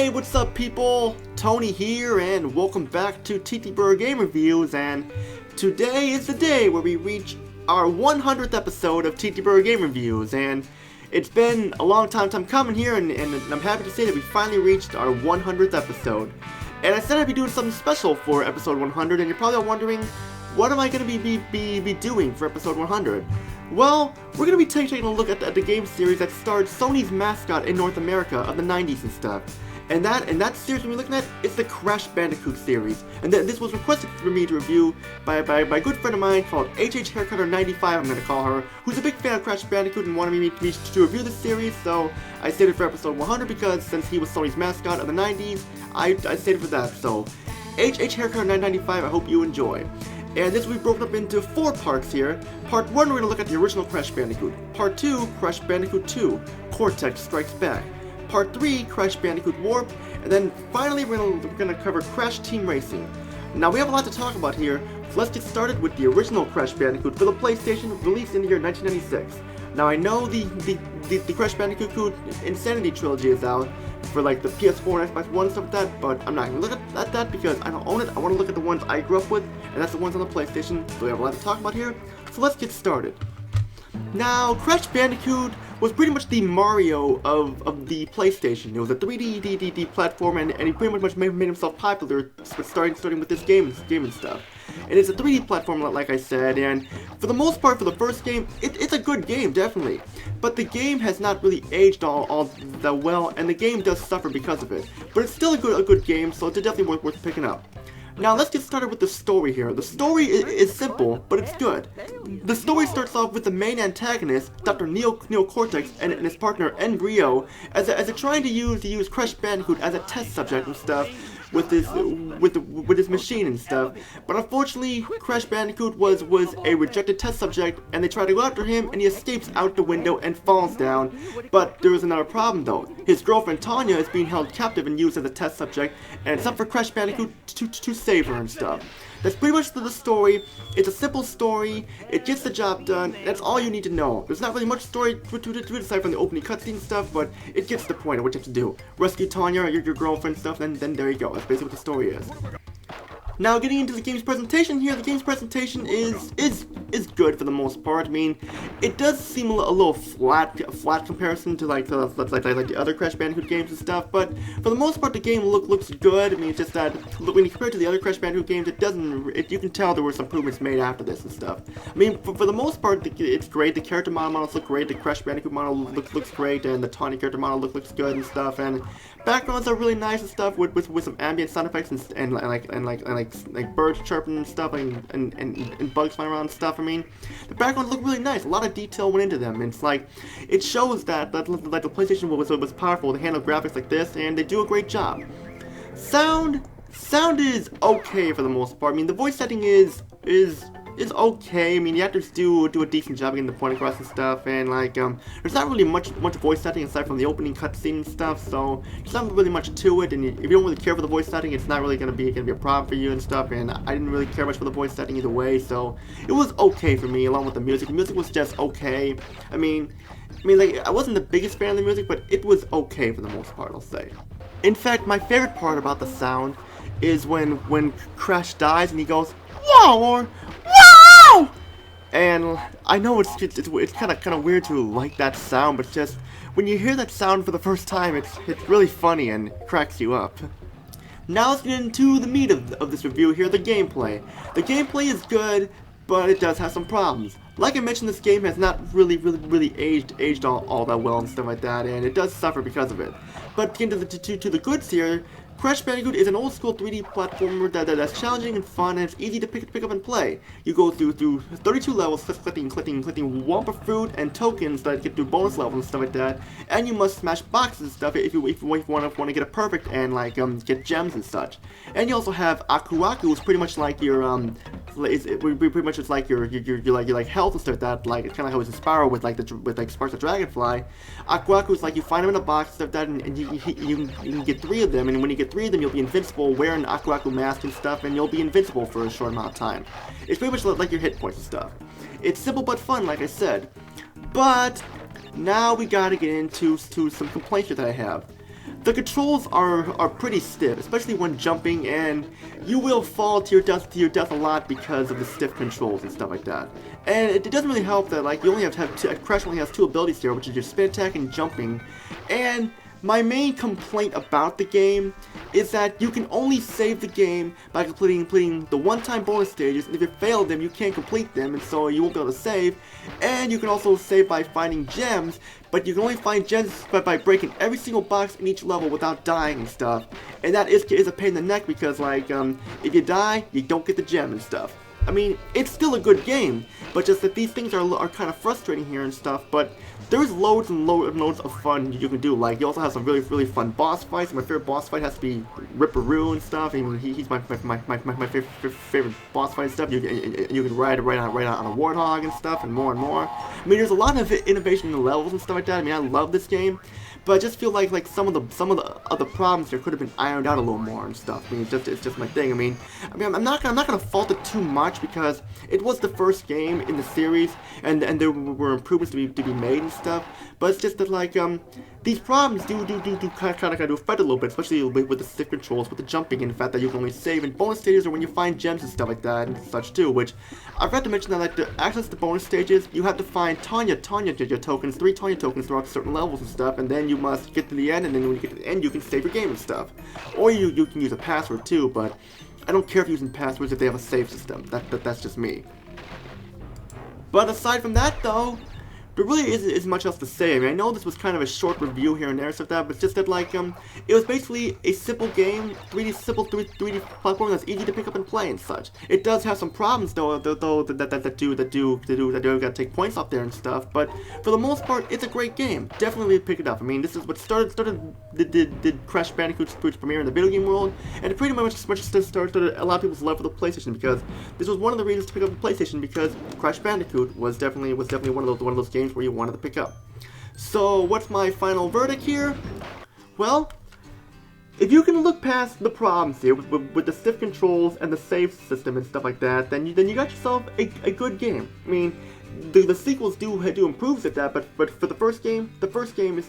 Hey, what's up people? Tony here, and welcome back to TTBurger Game Reviews, and today is the day where we reach our 100th episode of TTBurger Game Reviews, and it's been a long time coming here, and I'm happy to say that we finally reached our 100th episode. And I said I'd be doing something special for episode 100, and you're probably all wondering, what am I going to be doing for episode 100? Well, we're going to be taking a look at the game series that starred Sony's Mascot in North America of the 90s and stuff. And that series we're looking at is the Crash Bandicoot series. And this was requested for me to review by a good friend of mine called HHHaircutter95, I'm going to call her, who's a big fan of Crash Bandicoot and wanted me to review this series, so I saved it for episode 100 because since he was Sony's Mascot of the 90s, I saved it for that. So, HHHaircutter995, I hope you enjoy. And this will be broken up into 4 parts here. Part 1, we're going to look at the original Crash Bandicoot. Part 2, Crash Bandicoot 2, Cortex Strikes Back. Part 3, Crash Bandicoot Warp. And then finally, we're going to cover Crash Team Racing. Now, we have a lot to talk about here, so let's get started with the original Crash Bandicoot for the PlayStation, released in the year 1996. Now, I know the Crash Bandicoot Insanity trilogy is out for like the PS4 and Xbox One and stuff like that, but I'm not going to look at that because I don't own it. I want to look at the ones I grew up with, and that's the ones on the PlayStation, so we have a lot to talk about here. So let's get started. Now, Crash Bandicoot was pretty much the Mario of the PlayStation. It was a 3D platform, and he pretty much made himself popular starting with this game and stuff. And it's a 3D platform, like I said, and for the most part, for the first game, it's a good game, definitely. But the game has not really aged all that well, and the game does suffer because of it. But it's still a good game, so it's definitely worth picking up. Now, let's get started with the story here. The story is simple, but it's good. The story starts off with the main antagonist, Dr. Neo Cortex, and his partner, Rio, as they're trying to use Crash Bandicoot as a test subject and stuff with his machine and stuff. But unfortunately, Crash Bandicoot was a rejected test subject, and they try to go after him, and he escapes out the window and falls down. But there is another problem though. His girlfriend Tanya is being held captive and used as a test subject, and it's up for Crash Bandicoot to save her and stuff. That's pretty much the story. It's a simple story. It gets the job done. That's all you need to know. There's not really much story to aside from the opening cutscene stuff, but it gets the point of what you have to do. Rescue Tanya, your girlfriend stuff, and then there you go. That's basically what the story is. Now, getting into the game's presentation here, the game's presentation is good for the most part. I mean, it does seem a little flat comparison to like the other Crash Bandicoot games and stuff, but for the most part, the game looks good. I mean, it's just that when you compare it to the other Crash Bandicoot games, you can tell there were some improvements made after this and stuff. I mean, for the most part, it's great. The character models look great. The Crash Bandicoot model looks great, and the Tawny character model looks good and stuff. And backgrounds are really nice and stuff with some ambient sound effects and like birds chirping and stuff, and bugs flying around and stuff. I mean, the backgrounds look really nice. A lot of detail went into them. And it's like, it shows that the PlayStation was powerful to handle graphics like this, and they do a great job. Sound is okay for the most part. I mean, the voice setting is okay. I mean, the actors do a decent job getting the point across and stuff, and like there's not really much voice setting aside from the opening cutscene and stuff, so there's not really much to it. And if you don't really care for the voice setting, it's not really gonna be a problem for you and stuff. And I didn't really care much for the voice setting either way, so it was okay for me. Along with the music was just okay. I mean, like, I wasn't the biggest fan of the music, but it was okay for the most part, I'll say. In fact, my favorite part about the sound is when Crash dies and he goes, "Whoa!" or "Whoa!" And I know it's kind of weird to like that sound, but just when you hear that sound for the first time, it's really funny and cracks you up. Now let's get into the meat of this review here, the gameplay. The gameplay is good, but it does have some problems. Like I mentioned, this game has not really aged all that well and stuff like that, and it does suffer because of it. But to get to the goods here, Crash Bandicoot is an old-school 3D platformer that's challenging and fun, and it's easy to pick up and play. You go through 32 levels, collecting Wumpa fruit and tokens that get through bonus levels and stuff like that, and you must smash boxes and stuff if you want to get it perfect and like get gems and such. And you also have Aku Aku, who's pretty much like your pretty much it's like your health and stuff like that. Like, it's kind of how it's in Spyro with Sparks the Dragonfly. Aku Aku is like you find them in a box and stuff like that, and you can get 3 of them, and when you get 3 of them, you'll be invincible, wearing an Aku Aku mask and stuff, and you'll be invincible for a short amount of time. It's pretty much like your hit points and stuff. It's simple but fun, like I said. But now we gotta get into some complaints that I have. the controls are pretty stiff, especially when jumping, and you will fall to your death a lot because of the stiff controls and stuff like that. And it doesn't really help that like you only have Crash only has 2 abilities here, which is your spin attack and jumping. And my main complaint about the game is that you can only save the game by completing the one-time bonus stages, and if you fail them, you can't complete them, and so you won't be able to save. And you can also save by finding gems, but you can only find gems by breaking every single box in each level without dying and stuff. And that is a pain in the neck because, like, if you die, you don't get the gem and stuff. I mean, it's still a good game, but just that these things are kind of frustrating here and stuff, but there's loads and loads of fun you can do. Like, you also have some really fun boss fights. My favorite boss fight has to be Ripperoo and stuff. I mean, he's my favorite boss fight and stuff. You can ride on a warthog and stuff, and more and more. I mean, there's a lot of innovation in the levels and stuff like that. I mean, I love this game, but I just feel like some of the other problems there could have been ironed out a little more and stuff. I mean, it's just my thing. I mean, I'm not gonna fault it too much because it was the first game in the series, and there were improvements to be made and stuff. But it's just that like these problems do kind of affect a little bit, especially with the stiff controls, with the jumping, and the fact that you can only save in bonus stages or when you find gems and stuff like that and such too. Which I forgot to mention that like to access the bonus stages, you have to find Tanya tokens, 3 Tanya tokens throughout certain levels and stuff, and then you must get to the end, and then when you get to the end, you can save your game and stuff. Or you can use a password too, but I don't care if you're using passwords if they have a save system. That's just me. But aside from that, though, there really isn't much else to say. I mean, I know this was kind of a short review here and there, stuff like that, but it's just that like it was basically a simple game, 3D platform that's easy to pick up and play and such. It does have some problems though that gotta take points off there and stuff. But for the most part, it's a great game. Definitely pick it up. I mean, this is what did Crash Bandicoot's premiere in the video game world, and it pretty much started a lot of people's love for the PlayStation because this was one of the reasons to pick up the PlayStation because Crash Bandicoot was definitely one of those games where you wanted to pick up. So what's my final verdict here? Well, if you can look past the problems here with the stiff controls and the save system and stuff like that, then you got yourself a good game. I mean, the sequels do improve at that, but for the first game is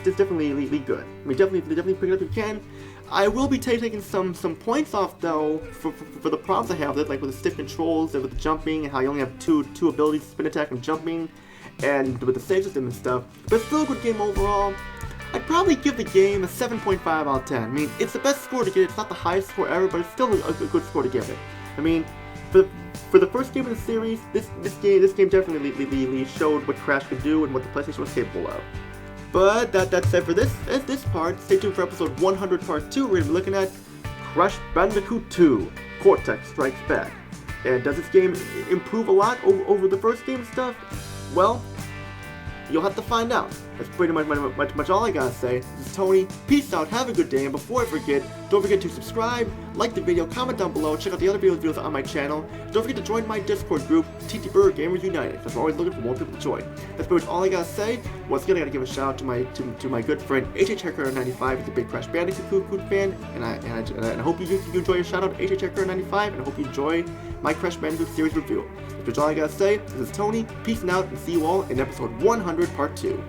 definitely good. I mean, definitely pick it up if you can. I will be taking some points off though for the problems I have with it, like with the stiff controls and with the jumping and how you only have two abilities, spin attack and jumping, and with the save system and stuff. But still a good game overall. I'd probably give the game a 7.5 out of 10. I mean, it's the best score to get. It's not the highest score ever, but it's still a good score to give it. I mean, for the first game of the series, this game definitely showed what Crash could do and what the PlayStation was capable of. But that's it for this part. Stay tuned for episode 100 part 2. We're going to be looking at Crash Bandicoot 2, Cortex Strikes Back. And does this game improve a lot over the first game stuff? Well, you'll have to find out. That's pretty much all I gotta say. This is Tony. Peace out, have a good day, and before I forget, don't forget to subscribe, like the video, comment down below, check out the other videos on my channel. Don't forget to join my Discord group, TTBurger Gamers United, because we're always looking for more people to join. That's pretty much all I gotta say. Once again, I gotta give a shout out to my good friend HHHacker95. He's a big Crash Bandicoot fan, and I hope you enjoy your shout out to HHHacker95, and I hope you enjoy my Crash Bandicoot series review. That's all I gotta say. This is Tony. Peace out, and see you all in episode 100 part 2.